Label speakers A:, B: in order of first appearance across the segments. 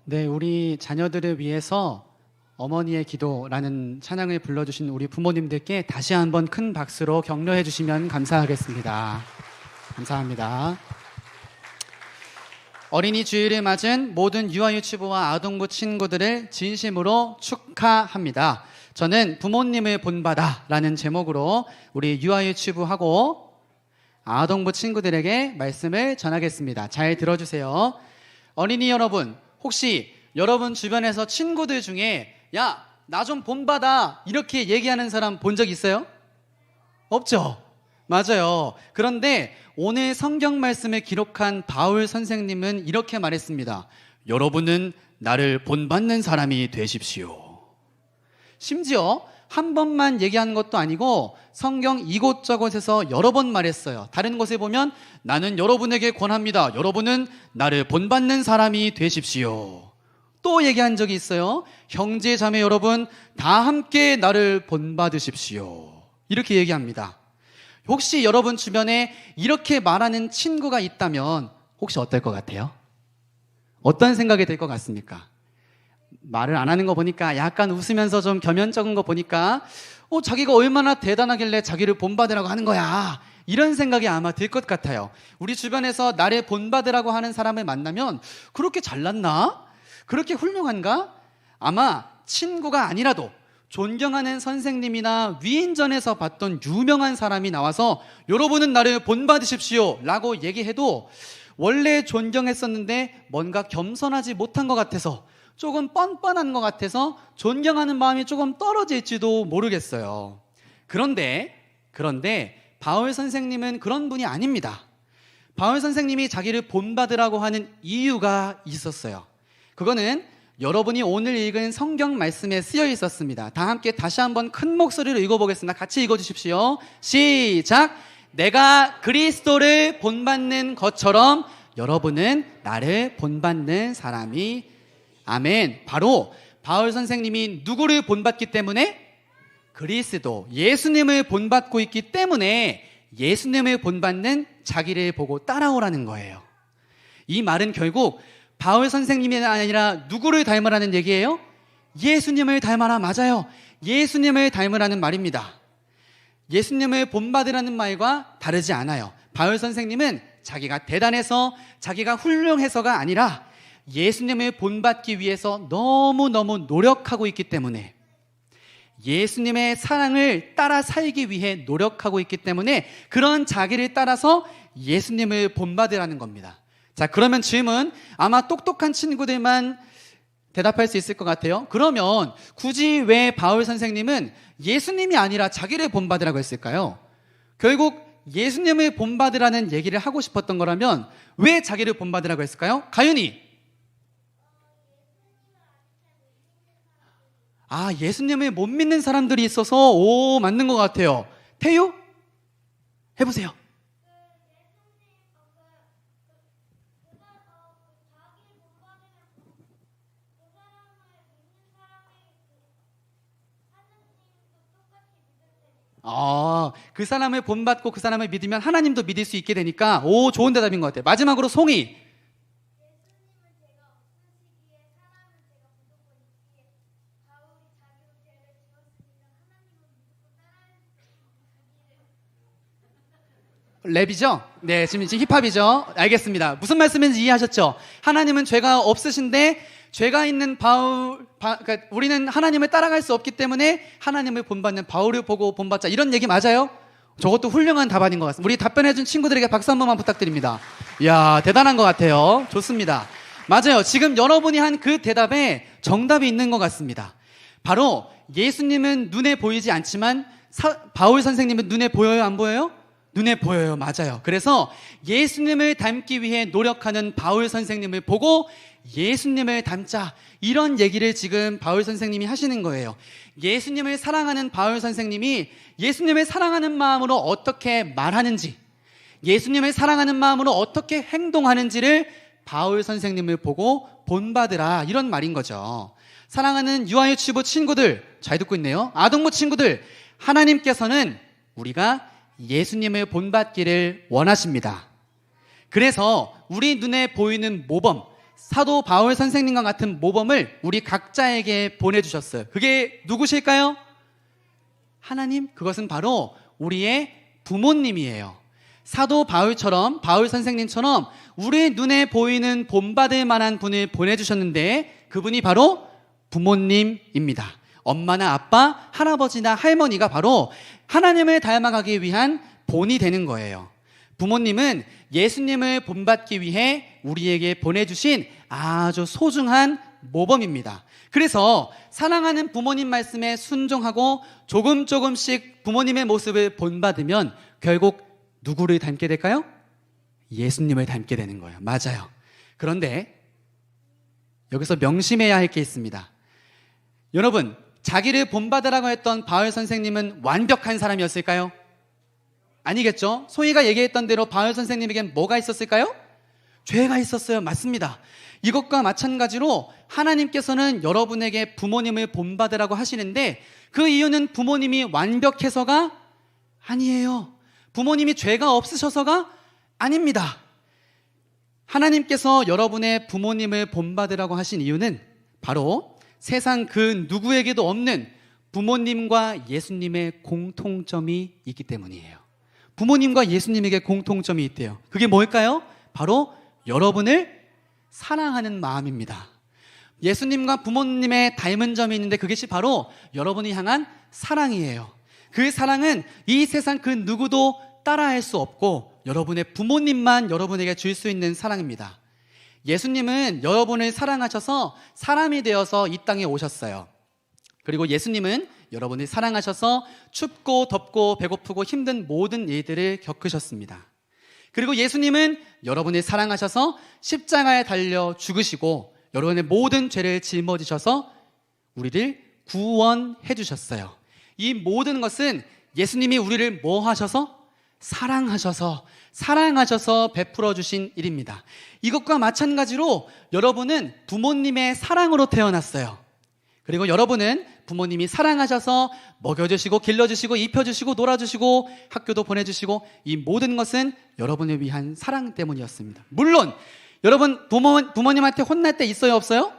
A: 네, 우리 자녀들을 위해서 어머니의 기도라는 찬양을 불러주신 우리 부모님들께 다시 한번 큰 박수로 격려해 주시면 감사하겠습니다. 감사합니다. 어린이 주일을 맞은 모든 유아유치부와 아동부 친구들을 진심으로 축하합니다. 저는 부모님을 본받아라는 제목으로 우리 유아유치부하고 아동부 친구들에게 말씀을 전하겠습니다. 잘 들어주세요. 어린이 여러분, 혹시 여러분 주변에서 친구들 중에 야, 나 좀 본받아 이렇게 얘기하는 사람 본 적 있어요? 없죠? 맞아요. 그런데 오늘 성경 말씀을 기록한 바울 선생님은 이렇게 말했습니다. 여러분은 나를 본받는 사람이 되십시오. 심지어 한 번만 얘기하는 것도 아니고 성경 이곳저곳에서 여러 번 말했어요. 다른 곳에 보면 나는 여러분에게 권합니다. 여러분은 나를 본받는 사람이 되십시오. 또 얘기한 적이 있어요. 형제 자매 여러분 다 함께 나를 본받으십시오. 이렇게 얘기합니다. 혹시 여러분 주변에 이렇게 말하는 친구가 있다면 혹시 어떨 것 같아요? 어떤 생각이 들 것 같습니까? 말을 안 하는 거 보니까 약간 웃으면서 좀 겸연쩍은 거 보니까 자기가 얼마나 대단하길래 자기를 본받으라고 하는 거야, 이런 생각이 아마 들 것 같아요. 우리 주변에서 나를 본받으라고 하는 사람을 만나면 그렇게 잘났나? 그렇게 훌륭한가? 아마 친구가 아니라도 존경하는 선생님이나 위인전에서 봤던 유명한 사람이 나와서 여러분은 나를 본받으십시오 라고 얘기해도 원래 존경했었는데 뭔가 겸손하지 못한 것 같아서, 조금 뻔뻔한 것 같아서 존경하는 마음이 조금 떨어질지도 모르겠어요. 그런데 바울 선생님은 그런 분이 아닙니다. 바울 선생님이 자기를 본받으라고 하는 이유가 있었어요. 그거는 여러분이 오늘 읽은 성경 말씀에 쓰여 있었습니다. 다 함께 다시 한번 큰 목소리로 읽어보겠습니다. 같이 읽어주십시오. 시작! 내가 그리스도를 본받는 것처럼 여러분은 나를 본받는 사람이. 아멘. 바로 바울 선생님이 누구를 본받기 때문에? 그리스도, 예수님을 본받고 있기 때문에 예수님을 본받는 자기를 보고 따라오라는 거예요. 이 말은 결국 바울 선생님이 아니라 누구를 닮으라는 얘기예요? 예수님을 닮아라. 맞아요. 예수님을 닮으라는 말입니다. 예수님을 본받으라는 말과 다르지 않아요. 바울 선생님은 자기가 대단해서, 자기가 훌륭해서가 아니라 예수님을 본받기 위해서 너무너무 노력하고 있기 때문에, 예수님의 사랑을 따라 살기 위해 노력하고 있기 때문에 그런 자기를 따라서 예수님을 본받으라는 겁니다. 자, 그러면 질문, 아마 똑똑한 친구들만 대답할 수 있을 것 같아요. 그러면 굳이 왜 바울 선생님은 예수님이 아니라 자기를 본받으라고 했을까요? 결국 예수님을 본받으라는 얘기를 하고 싶었던 거라면 왜 자기를 본받으라고 했을까요? 가윤이. 예수님을 못 믿는 사람들이 있어서. 맞는 것 같아요. 태유? 해보세요. 그 사람을 본받고 그 사람을 믿으면 하나님도 믿을 수 있게 되니까. 좋은 대답인 것 같아요. 마지막으로 송이. 랩이죠? 네, 지금 힙합이죠? 알겠습니다. 무슨 말씀인지 이해하셨죠? 하나님은 죄가 없으신데 죄가 있는 그러니까 우리는 하나님을 따라갈 수 없기 때문에 하나님을 본받는 바울을 보고 본받자, 이런 얘기 맞아요? 저것도 훌륭한 답안인 것 같습니다. 우리 답변해준 친구들에게 박수 한 번만 부탁드립니다. 이야, 대단한 것 같아요. 좋습니다. 맞아요. 지금 여러분이 한 그 대답에 정답이 있는 것 같습니다. 바로 예수님은 눈에 보이지 않지만 바울 선생님은 눈에 보여요, 안 보여요? 눈에 보여요. 맞아요. 그래서 예수님을 닮기 위해 노력하는 바울 선생님을 보고 예수님을 닮자, 이런 얘기를 지금 바울 선생님이 하시는 거예요. 예수님을 사랑하는 바울 선생님이 예수님을 사랑하는 마음으로 어떻게 말하는지, 예수님을 사랑하는 마음으로 어떻게 행동하는지를 바울 선생님을 보고 본받으라, 이런 말인 거죠. 사랑하는 유아유치부 친구들, 잘 듣고 있네요. 아동부 친구들, 하나님께서는 우리가 예수님을 본받기를 원하십니다. 그래서 우리 눈에 보이는 모범, 사도 바울 선생님과 같은 모범을 우리 각자에게 보내주셨어요. 그게 누구실까요? 하나님, 그것은 바로 우리의 부모님이에요. 사도 바울처럼, 바울 선생님처럼 우리 눈에 보이는 본받을 만한 분을 보내주셨는데 그분이 바로 부모님입니다. 엄마나 아빠, 할아버지나 할머니가 바로 하나님을 닮아가기 위한 본이 되는 거예요. 부모님은 예수님을 본받기 위해 우리에게 보내주신 아주 소중한 모범입니다. 그래서 사랑하는 부모님 말씀에 순종하고 조금씩 부모님의 모습을 본받으면 결국 누구를 닮게 될까요? 예수님을 닮게 되는 거예요. 맞아요. 그런데 여기서 명심해야 할 게 있습니다. 여러분, 자기를 본받으라고 했던 바울 선생님은 완벽한 사람이었을까요? 아니겠죠? 소희가 얘기했던 대로 바울 선생님에겐 뭐가 있었을까요? 죄가 있었어요. 맞습니다. 이것과 마찬가지로 하나님께서는 여러분에게 부모님을 본받으라고 하시는데 그 이유는 부모님이 완벽해서가 아니에요. 부모님이 죄가 없으셔서가 아닙니다. 하나님께서 여러분의 부모님을 본받으라고 하신 이유는 바로 세상 그 누구에게도 없는 부모님과 예수님의 공통점이 있기 때문이에요. 부모님과 예수님에게 공통점이 있대요. 그게 뭘까요? 바로 여러분을 사랑하는 마음입니다. 예수님과 부모님의 닮은 점이 있는데 그것이 바로 여러분이 향한 사랑이에요. 그 사랑은 이 세상 그 누구도 따라할 수 없고 여러분의 부모님만 여러분에게 줄 수 있는 사랑입니다. 예수님은 여러분을 사랑하셔서 사람이 되어서 이 땅에 오셨어요. 그리고 예수님은 여러분을 사랑하셔서 춥고 덥고 배고프고 힘든 모든 일들을 겪으셨습니다. 그리고 예수님은 여러분을 사랑하셔서 십자가에 달려 죽으시고 여러분의 모든 죄를 짊어지셔서 우리를 구원해 주셨어요. 이 모든 것은 예수님이 우리를 뭐 하셔서? 사랑하셔서 베풀어 주신 일입니다. 이것과 마찬가지로 여러분은 부모님의 사랑으로 태어났어요. 그리고 여러분은 부모님이 사랑하셔서 먹여주시고 길러주시고 입혀주시고 놀아주시고 학교도 보내주시고 이 모든 것은 여러분을 위한 사랑 때문이었습니다. 물론 여러분 부모님한테 혼날 때 있어요 없어요?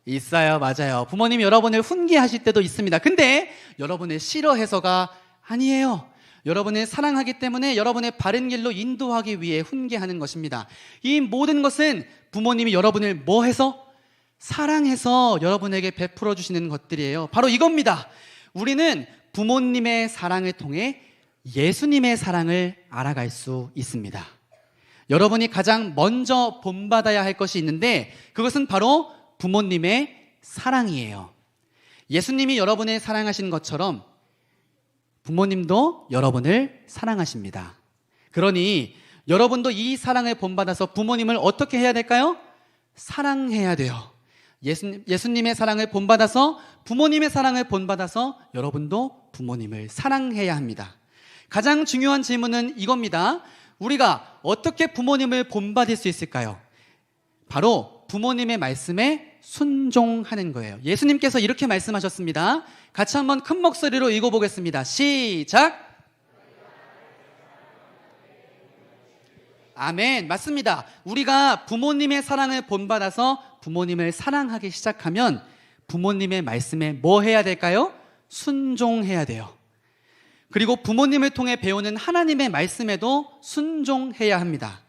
A: 있어요. 맞아요. 부모님이 여러분을 훈계하실 때도 있습니다. 근데 여러분을 싫어해서가 아니에요. 여러분을 사랑하기 때문에 여러분의 바른 길로 인도하기 위해 훈계하는 것입니다. 이 모든 것은 부모님이 여러분을 뭐 해서? 사랑해서 여러분에게 베풀어 주시는 것들이에요. 바로 이겁니다. 우리는 부모님의 사랑을 통해 예수님의 사랑을 알아갈 수 있습니다. 여러분이 가장 먼저 본받아야 할 것이 있는데 그것은 바로 부모님의 사랑이에요. 예수님이 여러분을 사랑하신 것처럼 부모님도 여러분을 사랑하십니다. 그러니 여러분도 이 사랑을 본받아서 부모님을 어떻게 해야 될까요? 사랑해야 돼요. 예수님의 사랑을 본받아서 부모님의 사랑을 본받아서 여러분도 부모님을 사랑해야 합니다. 가장 중요한 질문은 이겁니다. 우리가 어떻게 부모님을 본받을 수 있을까요? 바로 부모님의 말씀에 순종하는 거예요. 예수님께서 이렇게 말씀하셨습니다. 같이 한번 큰 목소리로 읽어보겠습니다. 시작! 아멘. 맞습니다. 우리가 부모님의 사랑을 본받아서 부모님을 사랑하기 시작하면 부모님의 말씀에 뭐 해야 될까요? 순종해야 돼요. 그리고 부모님을 통해 배우는 하나님의 말씀에도 순종해야 합니다.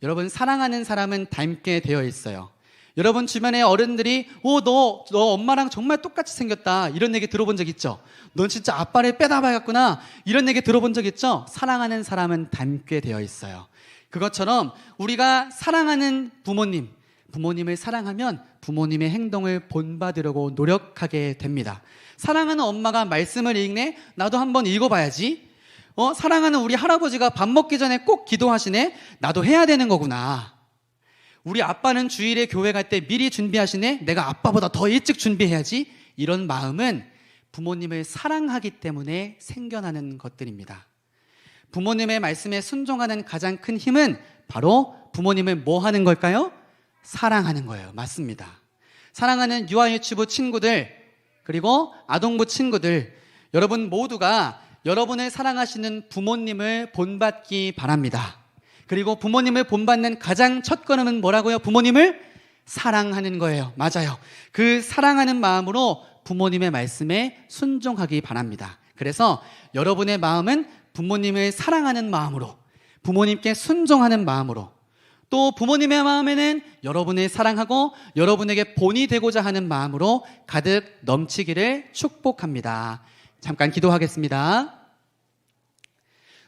A: 여러분, 사랑하는 사람은 닮게 되어 있어요. 여러분 주변에 어른들이 너 엄마랑 정말 똑같이 생겼다 이런 얘기 들어본 적 있죠? 넌 진짜 아빠를 빼다 봐야겠구나 이런 얘기 들어본 적 있죠? 사랑하는 사람은 닮게 되어 있어요. 그것처럼 우리가 사랑하는 부모님을 사랑하면 부모님의 행동을 본받으려고 노력하게 됩니다. 사랑하는 엄마가 말씀을 읽네? 나도 한번 읽어봐야지. 사랑하는 우리 할아버지가 밥 먹기 전에 꼭 기도하시네? 나도 해야 되는 거구나. 우리 아빠는 주일에 교회 갈 때 미리 준비하시네? 내가 아빠보다 더 일찍 준비해야지. 이런 마음은 부모님을 사랑하기 때문에 생겨나는 것들입니다. 부모님의 말씀에 순종하는 가장 큰 힘은 바로 부모님을 뭐 하는 걸까요? 사랑하는 거예요. 맞습니다. 사랑하는 유아유치부 친구들 그리고 아동부 친구들 여러분 모두가 여러분을 사랑하시는 부모님을 본받기 바랍니다. 그리고 부모님을 본받는 가장 첫 걸음은 뭐라고요? 부모님을 사랑하는 거예요. 맞아요. 그 사랑하는 마음으로 부모님의 말씀에 순종하기 바랍니다. 그래서 여러분의 마음은 부모님을 사랑하는 마음으로, 부모님께 순종하는 마음으로, 또 부모님의 마음에는 여러분을 사랑하고 여러분에게 본이 되고자 하는 마음으로 가득 넘치기를 축복합니다. 잠깐 기도하겠습니다.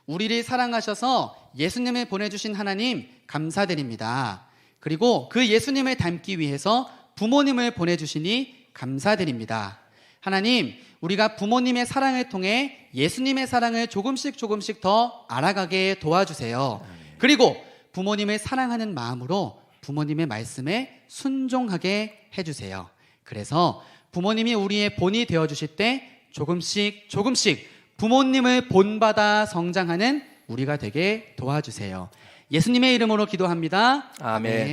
A: 우리를 사랑하셔서 예수님을 보내주신 하나님 감사드립니다. 그리고 그 예수님을 닮기 위해서 부모님을 보내주시니 감사드립니다. 하나님, 우리가 부모님의 사랑을 통해 예수님의 사랑을 조금씩 더 알아가게 도와주세요. 그리고 부모님을 사랑하는 마음으로 부모님의 말씀에 순종하게 해주세요. 그래서 부모님이 우리의 본이 되어주실 때 조금씩 부모님을 본받아 성장하는 우리가 되게 도와주세요. 예수님의 이름으로 기도합니다.
B: 아멘.